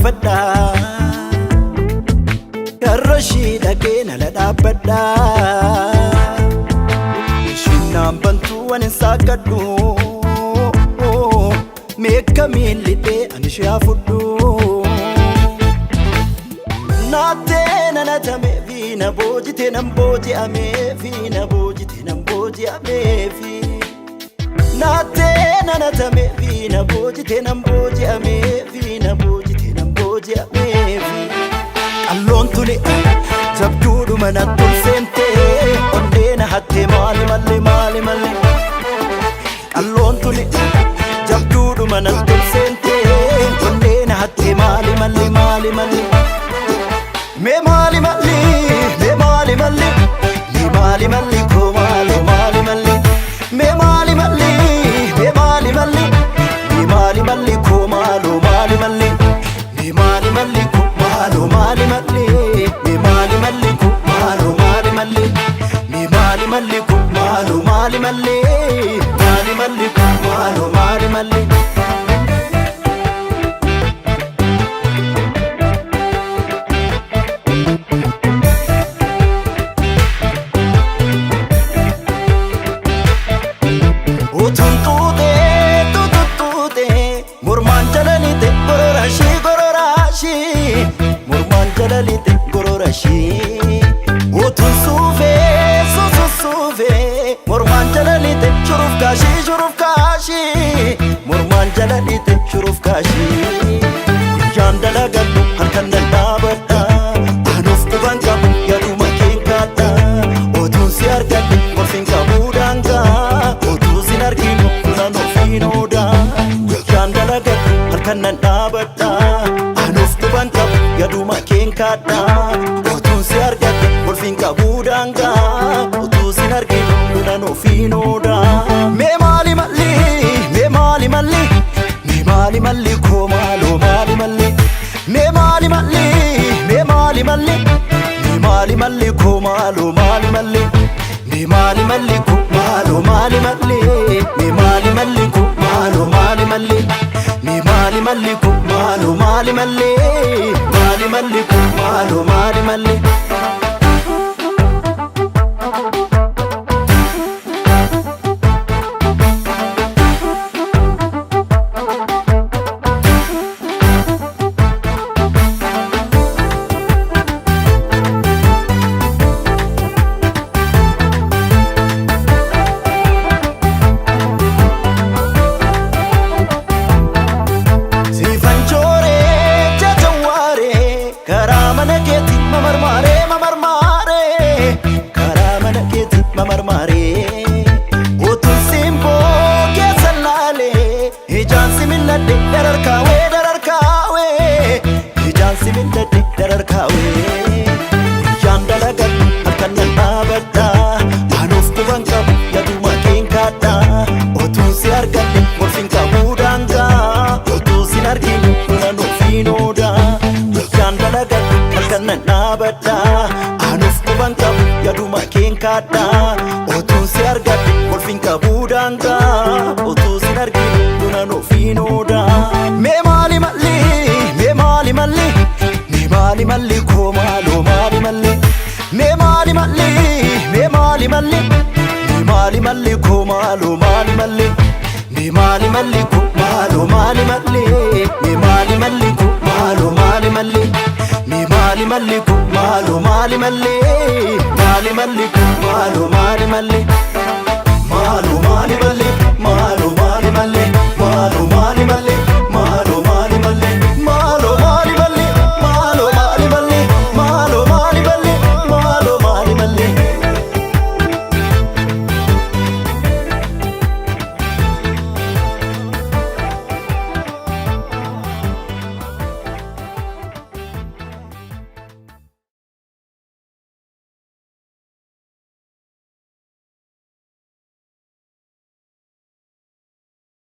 fada Karashida kena la dabada Shinam bantu anin sakadu Meka milite anishafudu Nate nanatame vina boji tenam boji ame vina boji tenam boji ame vi Nate nanatame vina boji tenam boji ame vina boji tenam boji ame vi Allon tuli jabdudu manatul sente Ondena hatte mali mali mali mali Allon tuli jabdudu manatul sente Ondena hatte mali mali mali mali Me mali mali me mali mali me mali mali ko mali mali mali me mali mali me mali mali me mali mali ko mali mali mali me mali mali ko mali mali mali me mali mali ko mali mali mali me mali mali ko mali mali mali mali mali ko mali mali mali Murman jalalite gororashi Otun suve suve Murman jalalite shuruf kashi Murman jalalite shuruf kashi Yandala gaddu harkan dabata Anuf kuban kabu yaduma kenkata Otun siar gaddu morfin kabudanga Otun sinar kino kulano finoda Yandala gaddu harkan dabata Yaduma kenkata Otun si argate Wolfin kabudanga Otun sin argino Lunano finoda Me mali mali Me mali mali Me mali mali ko malo mali mali Me mali mali Me mali mali Me mali mali ko malo mali mali Me mali mali ko malo mali mali Me mali mali ko malo mali mali Me mali mali ko malo mali mali Mali mali ko malo mali mali Otun simbo kesalale Hijan similade darar kawe Hijan similade darar kawe Yandala gaddu harkan nabada Anuf kuban kabu yaduma kenkata Otun si argate morfin kabudanga Otun sin arginu kulano finoda Yandala gaddu harkan nabada Anuf kuban kabu yaduma kenkata Otun si argate morfin kabudanga Otun sin arginu kulano finoda Me mali mali me mali mali me mali mali ko malo mali mali Me mali mali me mali mali me mali mali ko malo mali mali Me mali mali ko malo mali mali Me mali mali ko malo mali mali Me mali mali ko malo mali mali Mali mali ko malo mali mali Malo mali mali malo mali mali